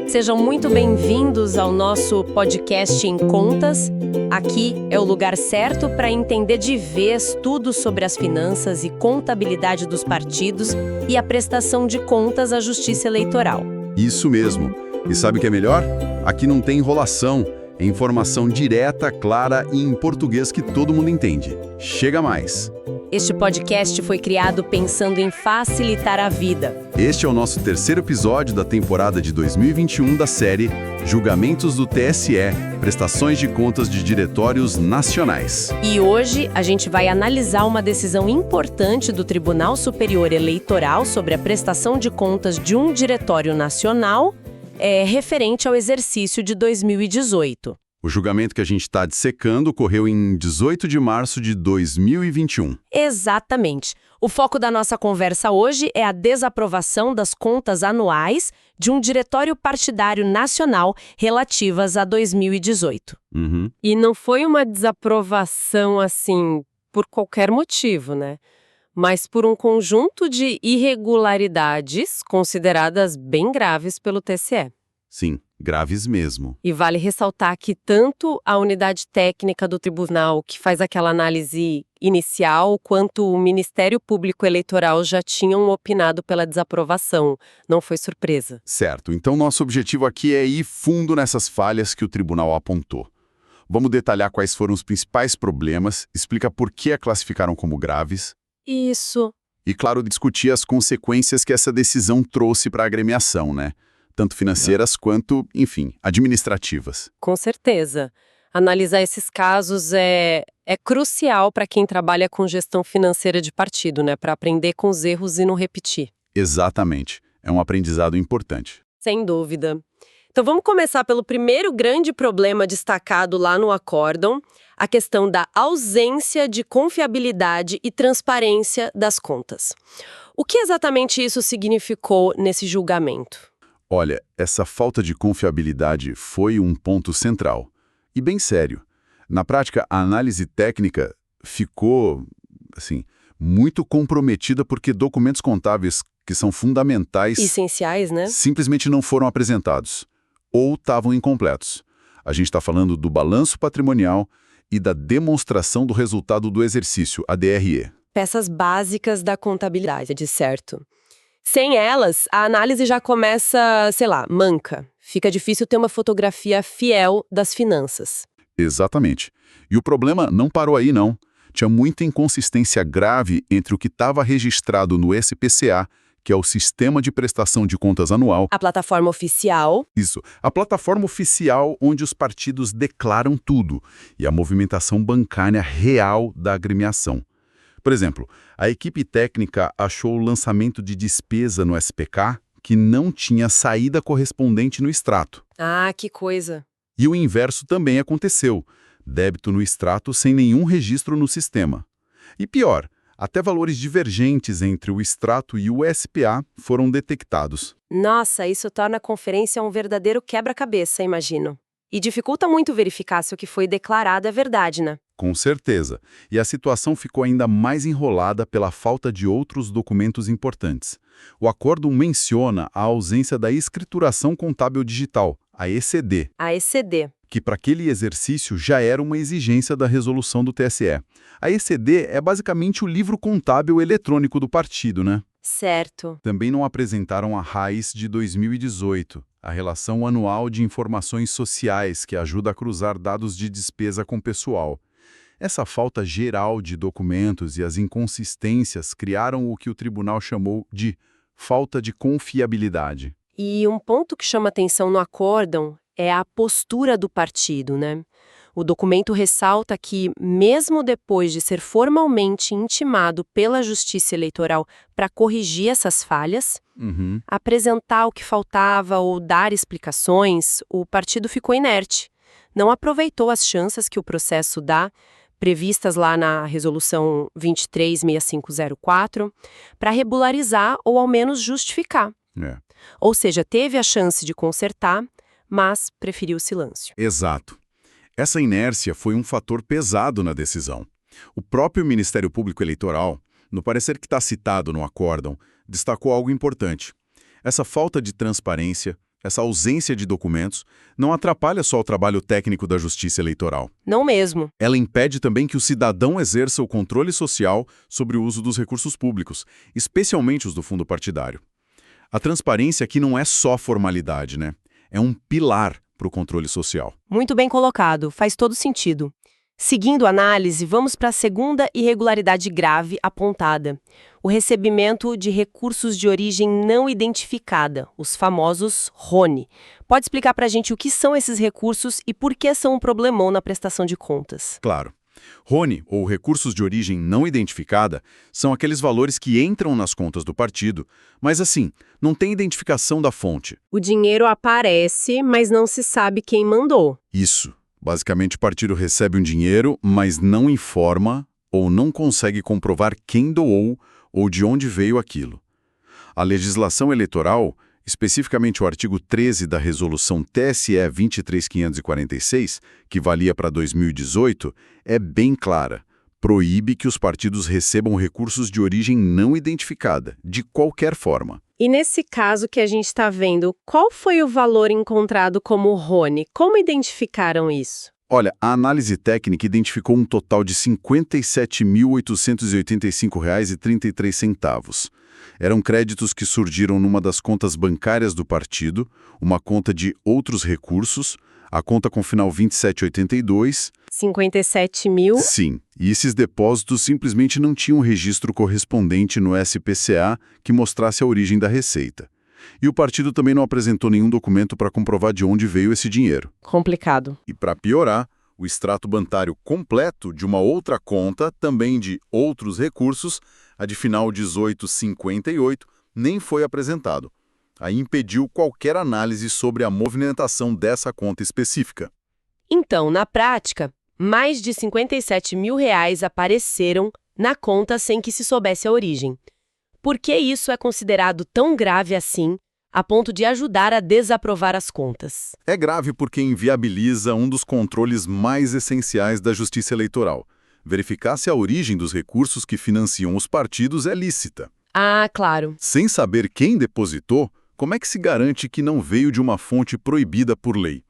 Sejam muito bem-vindos ao nosso podcast Em Contas. Aqui é o lugar certo para entender de vez tudo sobre as finanças e contabilidade dos partidos e a prestação de contas à Justiça Eleitoral. Isso mesmo. E sabe o que é melhor? Aqui não tem enrolação, é informação direta, clara e em português que todo mundo entende. Chega mais! Este podcast foi criado pensando em facilitar a vida. Este é o nosso terceiro episódio da temporada de 2021 da série Julgamentos do TSE, Prestações de Contas de Diretórios Nacionais. E hoje a gente vai analisar uma decisão importante do Tribunal Superior Eleitoral sobre a prestação de contas de um diretório nacional referente ao exercício de 2018. O julgamento que a gente está dissecando ocorreu em 18 de março de 2021. Exatamente. O foco da nossa conversa hoje é a desaprovação das contas anuais de um diretório partidário nacional relativas a 2018. E não foi uma desaprovação, assim, por qualquer motivo, né? Mas por um conjunto de irregularidades consideradas bem graves pelo TSE. Sim, graves mesmo. E vale ressaltar que tanto a unidade técnica do tribunal, que faz aquela análise inicial, quanto o Ministério Público Eleitoral já tinham opinado pela desaprovação. Não foi surpresa. Certo, então nosso objetivo aqui é ir fundo nessas falhas que o tribunal apontou. Vamos detalhar quais foram os principais problemas, explicar por que a classificaram como graves. Isso. E, claro, discutir as consequências que essa decisão trouxe para a agremiação, né? Tanto financeiras quanto, enfim, administrativas. Com certeza. Analisar esses casos é crucial para quem trabalha com gestão financeira de partido, né? Para aprender com os erros e não repetir. Exatamente. É um aprendizado importante. Sem dúvida. Então vamos começar pelo primeiro grande problema destacado lá no acórdão, a questão da ausência de confiabilidade e transparência das contas. O que exatamente isso significou nesse julgamento? Olha, essa falta de confiabilidade foi um ponto central. E bem sério. Na prática, a análise técnica ficou, assim, muito comprometida porque documentos contábeis que são fundamentais... Essenciais, né? Simplesmente não foram apresentados. Ou estavam incompletos. A gente está falando do balanço patrimonial e da demonstração do resultado do exercício, a DRE. Peças básicas da contabilidade, de certo. Sem elas, a análise já começa, sei lá, manca. Fica difícil ter uma fotografia fiel das finanças. Exatamente. E o problema não parou aí, não. Tinha muita inconsistência grave entre o que estava registrado no SPCA, que é o Sistema de Prestação de Contas Anual. A plataforma oficial. Isso, a plataforma oficial onde os partidos declaram tudo, e a movimentação bancária real da agremiação. Por exemplo, a equipe técnica achou o lançamento de despesa no SPK que não tinha saída correspondente no extrato. Ah, que coisa. E o inverso também aconteceu, débito no extrato sem nenhum registro no sistema. E pior, até valores divergentes entre o extrato e o SPA foram detectados. Nossa, isso torna a conferência um verdadeiro quebra-cabeça, imagino. E dificulta muito verificar se o que foi declarado é verdade, né? Com certeza. E a situação ficou ainda mais enrolada pela falta de outros documentos importantes. O acórdão menciona a ausência da escrituração contábil digital, a ECD. A ECD. Que para aquele exercício já era uma exigência da resolução do TSE. A ECD é basicamente o livro contábil eletrônico do partido, né? Certo. Também não apresentaram a RAIS de 2018, a Relação Anual de Informações Sociais, que ajuda a cruzar dados de despesa com pessoal. Essa falta geral de documentos e as inconsistências criaram o que o tribunal chamou de falta de confiabilidade. E um ponto que chama atenção no acórdão é a postura do partido, né? O documento ressalta que, mesmo depois de ser formalmente intimado pela Justiça Eleitoral para corrigir essas falhas, apresentar o que faltava ou dar explicações, o partido ficou inerte. Não aproveitou as chances que o processo dá, previstas lá na Resolução 236504, para regularizar ou ao menos justificar. Ou seja, teve a chance de consertar, mas preferiu o silêncio. Exato. Essa inércia foi um fator pesado na decisão. O próprio Ministério Público Eleitoral, no parecer que está citado no acórdão, destacou algo importante. Essa falta de transparência, essa ausência de documentos, não atrapalha só o trabalho técnico da Justiça Eleitoral. Não mesmo. Ela impede também que o cidadão exerça o controle social sobre o uso dos recursos públicos, especialmente os do fundo partidário. A transparência aqui não é só formalidade, né? É um pilar para o controle social. Muito bem colocado, faz todo sentido. Seguindo a análise, vamos para a segunda irregularidade grave apontada: o recebimento de recursos de origem não identificada, os famosos RONE. Pode explicar para a gente o que são esses recursos e por que são um problemão na prestação de contas? Claro. RONE, ou recursos de origem não identificada, são aqueles valores que entram nas contas do partido, mas assim, não tem identificação da fonte. O dinheiro aparece, mas não se sabe quem mandou. Isso. Basicamente, o partido recebe um dinheiro, mas não informa ou não consegue comprovar quem doou ou de onde veio aquilo. A legislação eleitoral, especificamente o artigo 13 da Resolução TSE 23546, que valia para 2018, é bem clara. Proíbe que os partidos recebam recursos de origem não identificada, de qualquer forma. E nesse caso que a gente está vendo, qual foi o valor encontrado como RONE? Como identificaram isso? Olha, a análise técnica identificou um total de R$ 57.885,33. Eram créditos que surgiram numa das contas bancárias do partido, uma conta de outros recursos, a conta com final 2782. 57 mil? Sim, e esses depósitos simplesmente não tinham registro correspondente no SPCA que mostrasse a origem da receita. E o partido também não apresentou nenhum documento para comprovar de onde veio esse dinheiro. Complicado. E para piorar, o extrato bancário completo de uma outra conta, também de outros recursos, a de final 1858, nem foi apresentado. Aí impediu qualquer análise sobre a movimentação dessa conta específica. Então, na prática, mais de 57 mil reais apareceram na conta sem que se soubesse a origem. Por que isso é considerado tão grave assim, a ponto de ajudar a desaprovar as contas? É grave porque inviabiliza um dos controles mais essenciais da Justiça Eleitoral. Verificar se a origem dos recursos que financiam os partidos é lícita. Ah, claro. Sem saber quem depositou, como é que se garante que não veio de uma fonte proibida por lei?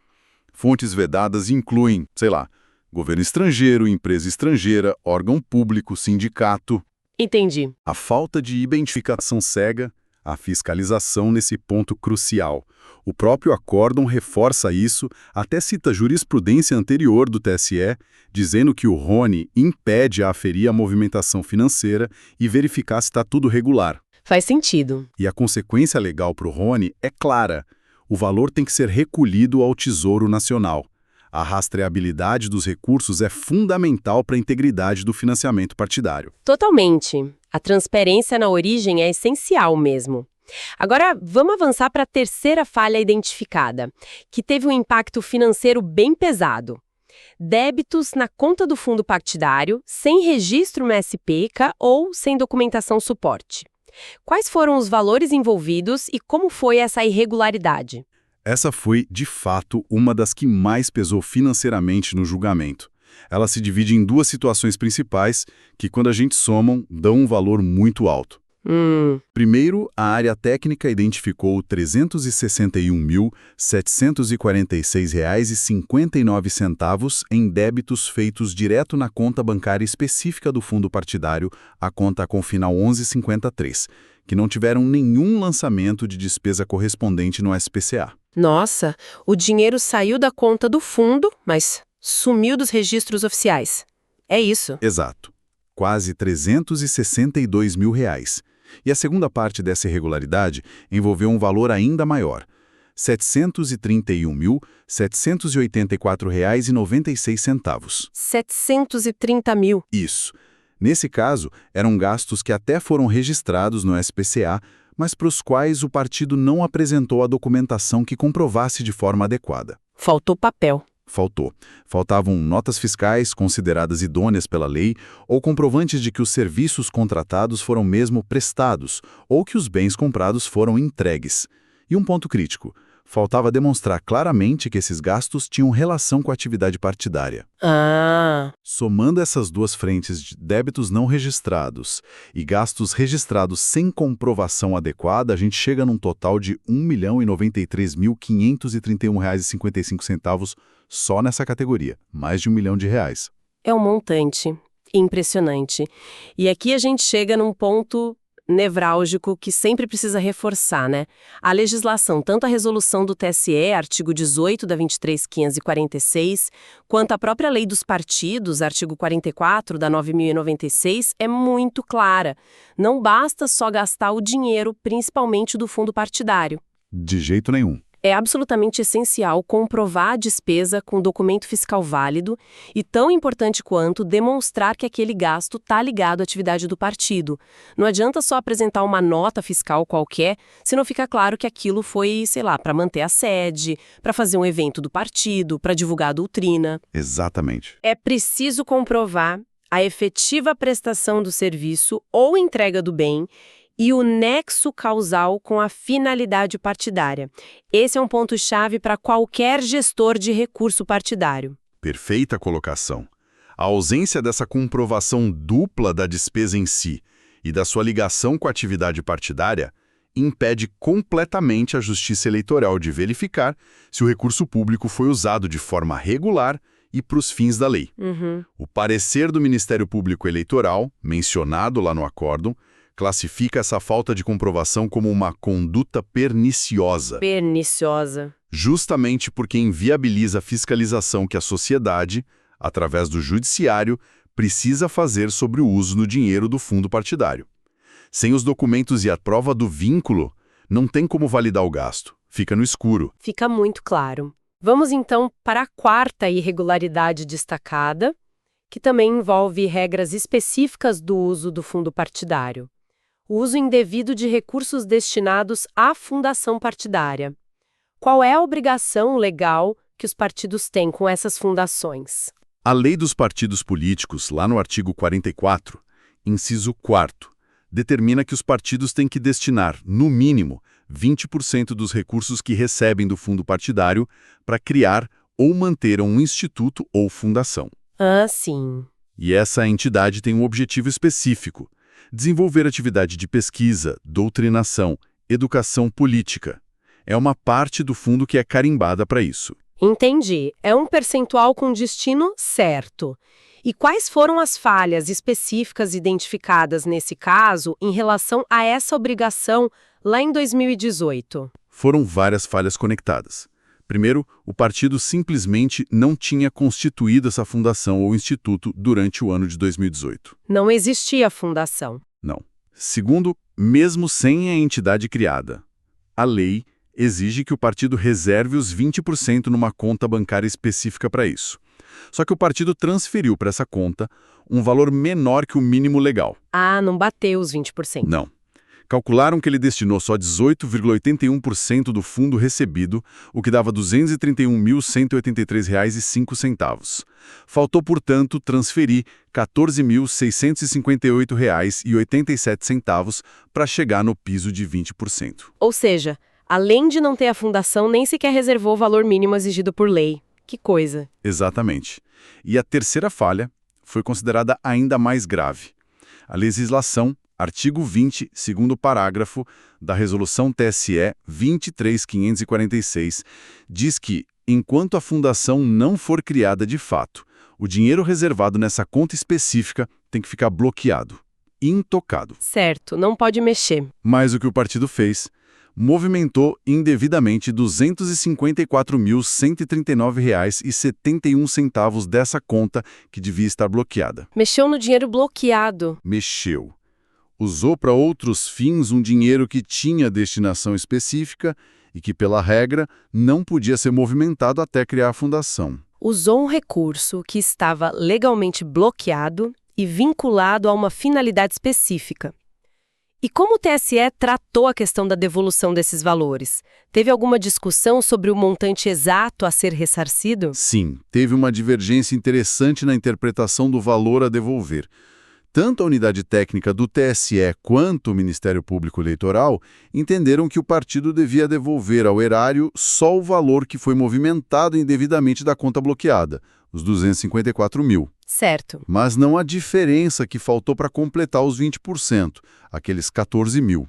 Fontes vedadas incluem, sei lá, governo estrangeiro, empresa estrangeira, órgão público, sindicato. Entendi. A falta de identificação cega a fiscalização nesse ponto crucial. O próprio acórdão reforça isso, até cita jurisprudência anterior do TSE, dizendo que o RONE impede a aferir a movimentação financeira e verificar se está tudo regular. Faz sentido. E a consequência legal para o RONE é clara. O valor tem que ser recolhido ao Tesouro Nacional. A rastreabilidade dos recursos é fundamental para a integridade do financiamento partidário. Totalmente. A transparência na origem é essencial mesmo. Agora, vamos avançar para a terceira falha identificada, que teve um impacto financeiro bem pesado. Débitos na conta do fundo partidário, sem registro no SPCA ou sem documentação suporte. Quais foram os valores envolvidos e como foi essa irregularidade? Essa foi, de fato, uma das que mais pesou financeiramente no julgamento. Ela se divide em duas situações principais que, quando a gente somam, dão um valor muito alto. Primeiro, a área técnica identificou R$ 361.746,59 em débitos feitos direto na conta bancária específica do fundo partidário, a conta com final 1153, que não tiveram nenhum lançamento de despesa correspondente no SPCA. Nossa, o dinheiro saiu da conta do fundo, mas sumiu dos registros oficiais. É isso. Exato. Quase R$ 362 mil. E a segunda parte dessa irregularidade envolveu um valor ainda maior, R$ 731.784,96. 730 mil. Isso. Nesse caso, eram gastos que até foram registrados no SPCA, mas para os quais o partido não apresentou a documentação que comprovasse de forma adequada. Faltou papel. Faltavam notas fiscais consideradas idôneas pela lei ou comprovantes de que os serviços contratados foram mesmo prestados ou que os bens comprados foram entregues. E um ponto crítico, Faltava demonstrar claramente que esses gastos tinham relação com a atividade partidária. Ah, Somando essas duas frentes de débitos não registrados e gastos registrados sem comprovação adequada, a gente chega num total de R$ 1.093.531,55 só nessa categoria. Mais de R$ 1 milhão. é um montante. Impressionante. E aqui a gente chega num ponto nevrálgico que sempre precisa reforçar, né? A legislação, tanto a resolução do TSE, artigo 18 da 23.546, quanto a própria lei dos partidos, artigo 44 da 9.096, é muito clara. Não basta só gastar o dinheiro, principalmente do fundo partidário. De jeito nenhum. É absolutamente essencial comprovar a despesa com documento fiscal válido e, tão importante quanto, demonstrar que aquele gasto está ligado à atividade do partido. Não adianta só apresentar uma nota fiscal qualquer se não fica claro que aquilo foi, sei lá, para manter a sede, para fazer um evento do partido, para divulgar a doutrina. Exatamente. É preciso comprovar a efetiva prestação do serviço ou entrega do bem e o nexo causal com a finalidade partidária. Esse é um ponto-chave para qualquer gestor de recurso partidário. Perfeita colocação. A ausência dessa comprovação dupla da despesa em si e da sua ligação com a atividade partidária impede completamente a Justiça Eleitoral de verificar se o recurso público foi usado de forma regular e para os fins da lei. O parecer do Ministério Público Eleitoral, mencionado lá no acórdão, classifica essa falta de comprovação como uma conduta perniciosa. Perniciosa. Justamente porque inviabiliza a fiscalização que a sociedade, através do judiciário, precisa fazer sobre o uso do dinheiro do fundo partidário. Sem os documentos e a prova do vínculo, não tem como validar o gasto. Fica no escuro. Fica muito claro. Vamos então para a quarta irregularidade destacada, que também envolve regras específicas do uso do fundo partidário. O uso indevido de recursos destinados à fundação partidária. Qual é a obrigação legal que os partidos têm com essas fundações? A Lei dos Partidos Políticos, lá no artigo 44, inciso 4º, determina que os partidos têm que destinar, no mínimo, 20% dos recursos que recebem do fundo partidário para criar ou manter um instituto ou fundação. Ah, sim. E essa entidade tem um objetivo específico: desenvolver atividade de pesquisa, doutrinação, educação política. É uma parte do fundo que é carimbada para isso. Entendi. É um percentual com destino certo. E quais foram as falhas específicas identificadas nesse caso em relação a essa obrigação lá em 2018? Foram várias falhas conectadas. Primeiro, o partido simplesmente não tinha constituído essa fundação ou instituto durante o ano de 2018. Não existia fundação. Não. Segundo, mesmo sem a entidade criada, a lei exige que o partido reserve os 20% numa conta bancária específica para isso. Só que o partido transferiu para essa conta um valor menor que o mínimo legal. Ah, não bateu os 20%. Não. Calcularam que ele destinou só 18,81% do fundo recebido, o que dava R$ 231.183,05. Faltou, portanto, transferir R$ 14.658,87 para chegar no piso de 20%. Ou seja, além de não ter a fundação, nem sequer reservou o valor mínimo exigido por lei. Que coisa. Exatamente. E a terceira falha foi considerada ainda mais grave. A legislação, artigo 20, segundo parágrafo da Resolução TSE 23.546, diz que, enquanto a fundação não for criada de fato, o dinheiro reservado nessa conta específica tem que ficar bloqueado, intocado. Certo, não pode mexer. Mas o que o partido fez? Movimentou indevidamente R$ 254.139,71 dessa conta que devia estar bloqueada. Mexeu no dinheiro bloqueado. Mexeu. Usou para outros fins um dinheiro que tinha destinação específica e que, pela regra, não podia ser movimentado até criar a fundação. Usou um recurso que estava legalmente bloqueado e vinculado a uma finalidade específica. E como o TSE tratou a questão da devolução desses valores? Teve alguma discussão sobre o montante exato a ser ressarcido? Sim, teve uma divergência interessante na interpretação do valor a devolver. Tanto a unidade técnica do TSE quanto o Ministério Público Eleitoral entenderam que o partido devia devolver ao erário só o valor que foi movimentado indevidamente da conta bloqueada, os 254 mil. Certo. Mas não a diferença que faltou para completar os 20%, aqueles 14 mil.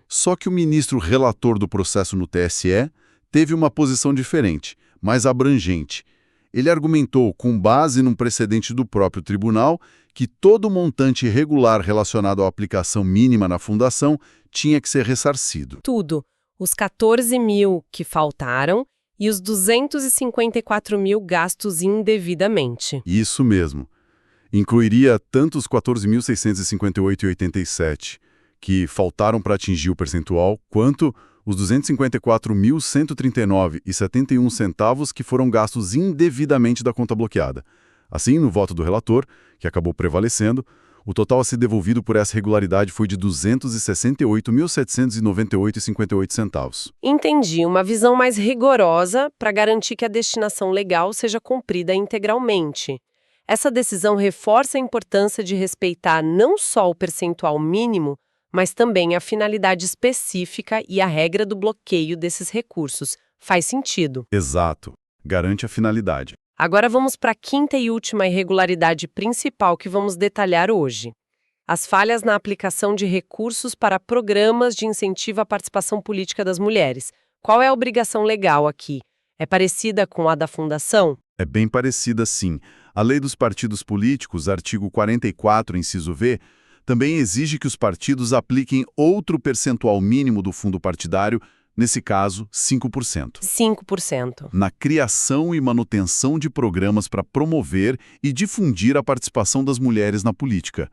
Só que o ministro relator do processo no TSE teve uma posição diferente, mais abrangente. Ele argumentou, com base num precedente do próprio tribunal, que todo montante irregular relacionado à aplicação mínima na fundação tinha que ser ressarcido. Tudo. Os 14 mil que faltaram e os 254 mil gastos indevidamente. Isso mesmo. Incluiria tanto os 14.658,87, que faltaram para atingir o percentual, quanto os 254.139,71 centavos que foram gastos indevidamente da conta bloqueada. Assim, no voto do relator, que acabou prevalecendo, o total a ser devolvido por essa irregularidade foi de 268.798,58 centavos. Entendi, uma visão mais rigorosa para garantir que a destinação legal seja cumprida integralmente. Essa decisão reforça a importância de respeitar não só o percentual mínimo, mas também a finalidade específica e a regra do bloqueio desses recursos. Faz sentido. Exato. Garante a finalidade. Agora vamos para a quinta e última irregularidade principal que vamos detalhar hoje. As falhas na aplicação de recursos para programas de incentivo à participação política das mulheres. Qual é a obrigação legal aqui? É parecida com a da Fundação? É bem parecida, sim. A Lei dos Partidos Políticos, artigo 44, inciso V, também exige que os partidos apliquem outro percentual mínimo do fundo partidário, nesse caso, 5%. 5%. Na criação e manutenção de programas para promover e difundir a participação das mulheres na política.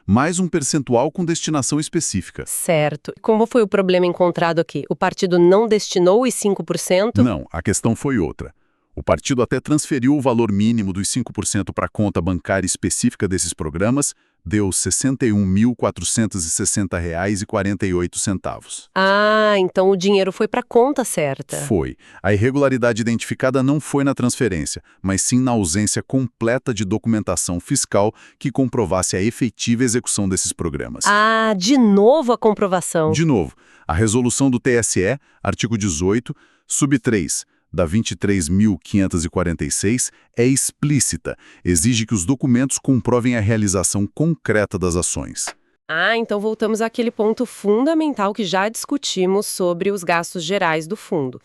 Mais um percentual com destinação específica. Certo. Como foi o problema encontrado aqui? O partido não destinou os 5%? Não, a questão foi outra. O partido até transferiu o valor mínimo dos 5% para a conta bancária específica desses programas, deu R$ 61.460,48. Ah, então o dinheiro foi para a conta certa. Foi. A irregularidade identificada não foi na transferência, mas sim na ausência completa de documentação fiscal que comprovasse a efetiva execução desses programas. Ah, de novo a comprovação. De novo, a resolução do TSE, artigo 18, sub 3, da 23.546, é explícita, exige que os documentos comprovem a realização concreta das ações. Ah, então voltamos àquele ponto fundamental que já discutimos sobre os gastos gerais do fundo.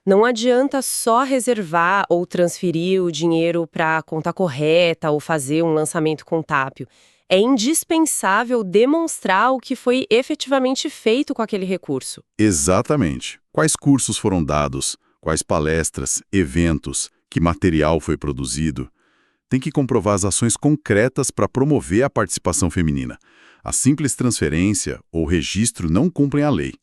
Não adianta só reservar ou transferir o dinheiro para a conta correta ou fazer um lançamento contábil. É indispensável demonstrar o que foi efetivamente feito com aquele recurso. Exatamente. Quais cursos foram dados? Quais palestras, eventos, que material foi produzido? Tem que comprovar as ações concretas para promover a participação feminina. A simples transferência ou registro não cumprem a lei.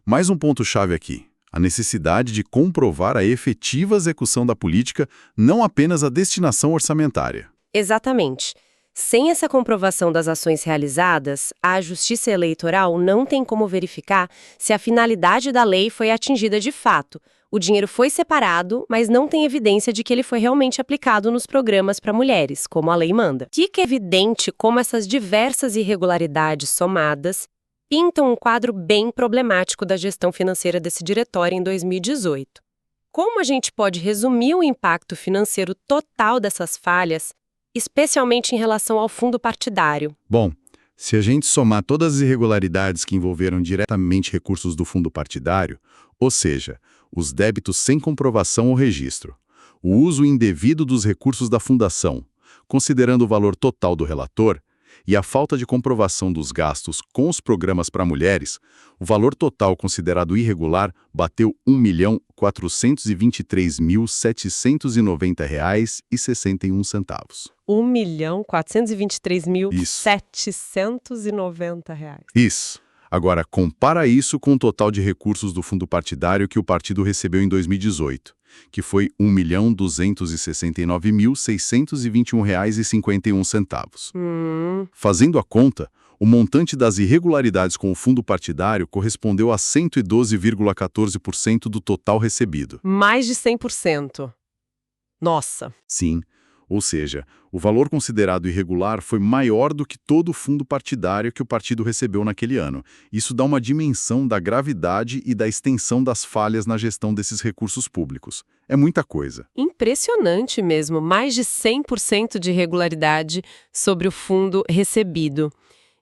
Mais um ponto-chave aqui, a necessidade de comprovar a efetiva execução da política, não apenas a destinação orçamentária. Exatamente. Sem essa comprovação das ações realizadas, a Justiça Eleitoral não tem como verificar se a finalidade da lei foi atingida de fato. O dinheiro foi separado, mas não tem evidência de que ele foi realmente aplicado nos programas para mulheres, como a lei manda. Fica evidente como essas diversas irregularidades somadas pintam um quadro bem problemático da gestão financeira desse diretório em 2018. Como a gente pode resumir o impacto financeiro total dessas falhas, especialmente em relação ao fundo partidário? Bom, se a gente somar todas as irregularidades que envolveram diretamente recursos do fundo partidário, ou seja, os débitos sem comprovação ou registro, o uso indevido dos recursos da fundação, considerando o valor total do relator, e a falta de comprovação dos gastos com os programas para mulheres, o valor total considerado irregular bateu R$ 1.423.790,61. R$ 1.423.790. Isso. Agora, compara isso com o total de recursos do fundo partidário que o partido recebeu em 2018, que foi R$ 1.269.621,51. Fazendo a conta, o montante das irregularidades com o fundo partidário correspondeu a 112,14% do total recebido. Mais de 100%. Nossa! Sim, Ou seja, o valor considerado irregular foi maior do que todo o fundo partidário que o partido recebeu naquele ano. Isso dá uma dimensão da gravidade e da extensão das falhas na gestão desses recursos públicos. É muita coisa. Impressionante mesmo, mais de 100% de irregularidade sobre o fundo recebido.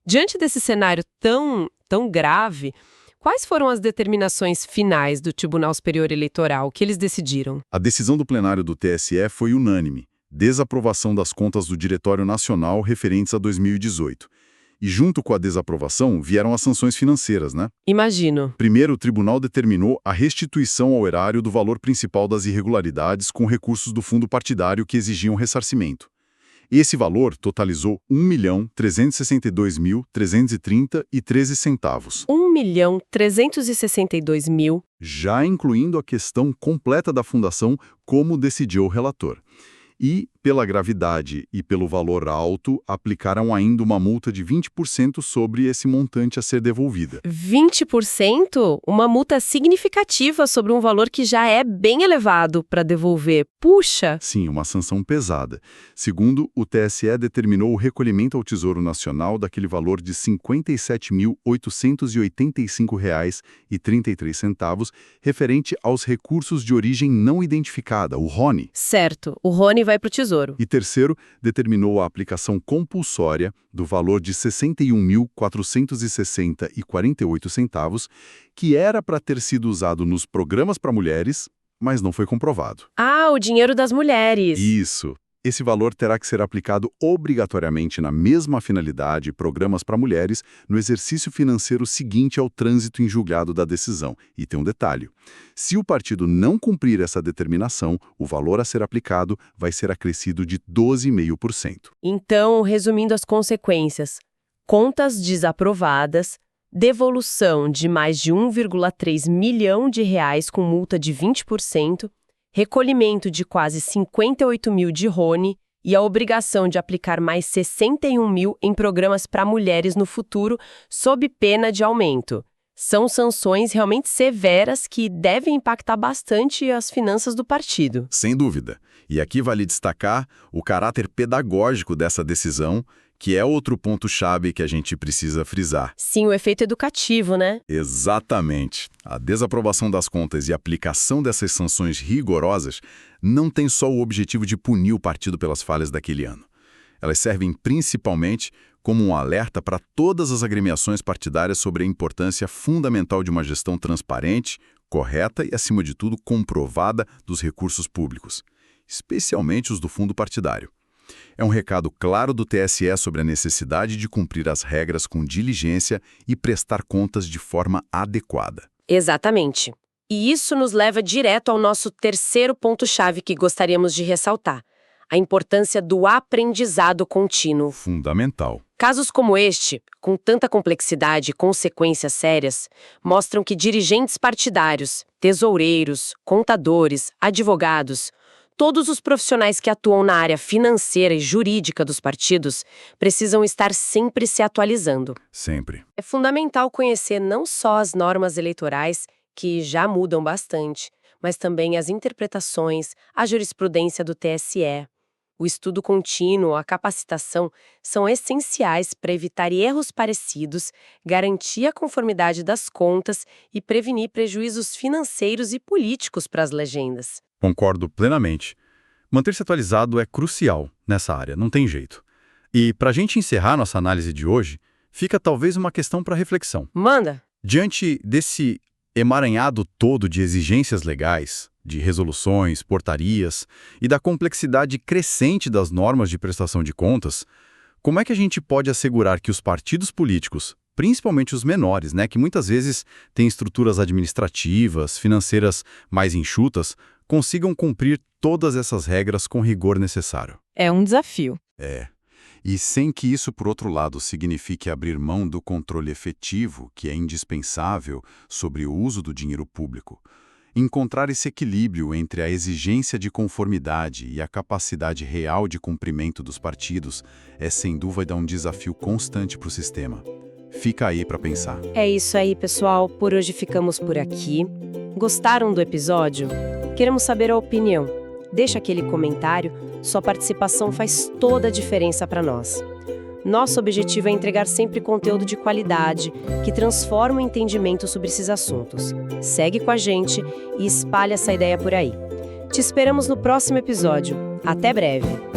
Diante desse cenário tão grave, quais foram as determinações finais do Tribunal Superior Eleitoral? O que eles decidiram? A decisão do plenário do TSE foi unânime. Desaprovação das contas do Diretório Nacional referentes a 2018. E junto com a desaprovação vieram as sanções financeiras, né? Imagino. Primeiro, o tribunal determinou a restituição ao erário do valor principal das irregularidades com recursos do fundo partidário que exigiam ressarcimento. Esse valor totalizou R$ 1.362.330,13. R$ 1.362.000. Já incluindo a questão completa da fundação, como decidiu o relator. E, pela gravidade e pelo valor alto, aplicaram ainda uma multa de 20% sobre esse montante a ser devolvida. 20%? Uma multa significativa sobre um valor que já é bem elevado para devolver. Puxa! Sim, uma sanção pesada. Segundo, o TSE determinou o recolhimento ao Tesouro Nacional daquele valor de R$ 57.885,33, referente aos recursos de origem não identificada, o RONE. Certo, o RONE vai para o Tesouro. E terceiro, determinou a aplicação compulsória do valor de R$ 61.460,48, que era para ter sido usado nos programas para mulheres, mas não foi comprovado. Ah, o dinheiro das mulheres. Isso. Esse valor terá que ser aplicado obrigatoriamente na mesma finalidade e programas para mulheres no exercício financeiro seguinte ao trânsito em julgado da decisão. E tem um detalhe. Se o partido não cumprir essa determinação, o valor a ser aplicado vai ser acrescido de 12,5%. Então, resumindo as consequências, contas desaprovadas, devolução de mais de 1,3 milhão de reais com multa de 20%, recolhimento de quase 58 mil de RONE e a obrigação de aplicar mais 61 mil em programas para mulheres no futuro, sob pena de aumento. São sanções realmente severas que devem impactar bastante as finanças do partido. Sem dúvida. E aqui vale destacar o caráter pedagógico dessa decisão, que é outro ponto-chave que a gente precisa frisar. Sim, o efeito educativo, né? Exatamente. A desaprovação das contas e a aplicação dessas sanções rigorosas não tem só o objetivo de punir o partido pelas falhas daquele ano. Elas servem principalmente como um alerta para todas as agremiações partidárias sobre a importância fundamental de uma gestão transparente, correta e, acima de tudo, comprovada dos recursos públicos, especialmente os do fundo partidário. É um recado claro do TSE sobre a necessidade de cumprir as regras com diligência e prestar contas de forma adequada. Exatamente. E isso nos leva direto ao nosso terceiro ponto-chave que gostaríamos de ressaltar: a importância do aprendizado contínuo. Fundamental. Casos como este, com tanta complexidade e consequências sérias, mostram que dirigentes partidários, tesoureiros, contadores, advogados, todos os profissionais que atuam na área financeira e jurídica dos partidos precisam estar sempre se atualizando. Sempre. É fundamental conhecer não só as normas eleitorais, que já mudam bastante, mas também as interpretações, a jurisprudência do TSE. O estudo contínuo, a capacitação são essenciais para evitar erros parecidos, garantir a conformidade das contas e prevenir prejuízos financeiros e políticos para as legendas. Concordo plenamente. Manter-se atualizado é crucial nessa área, não tem jeito. E para a gente encerrar nossa análise de hoje, fica talvez uma questão para reflexão. Manda! Diante desse emaranhado todo de exigências legais, de resoluções, portarias e da complexidade crescente das normas de prestação de contas, como é que a gente pode assegurar que os partidos políticos, principalmente os menores, que muitas vezes têm estruturas administrativas, financeiras mais enxutas, consigam cumprir todas essas regras com rigor necessário? É um desafio. E sem que isso, por outro lado, signifique abrir mão do controle efetivo, que é indispensável, sobre o uso do dinheiro público. Encontrar esse equilíbrio entre a exigência de conformidade e a capacidade real de cumprimento dos partidos é, sem dúvida, um desafio constante para o sistema. Fica aí para pensar. É isso aí, pessoal. Por hoje ficamos por aqui. Gostaram do episódio? Queremos saber a opinião. Deixa aquele comentário, sua participação faz toda a diferença para nós. Nosso objetivo é entregar sempre conteúdo de qualidade, que transforma o entendimento sobre esses assuntos. Segue com a gente e espalhe essa ideia por aí. Te esperamos no próximo episódio. Até breve!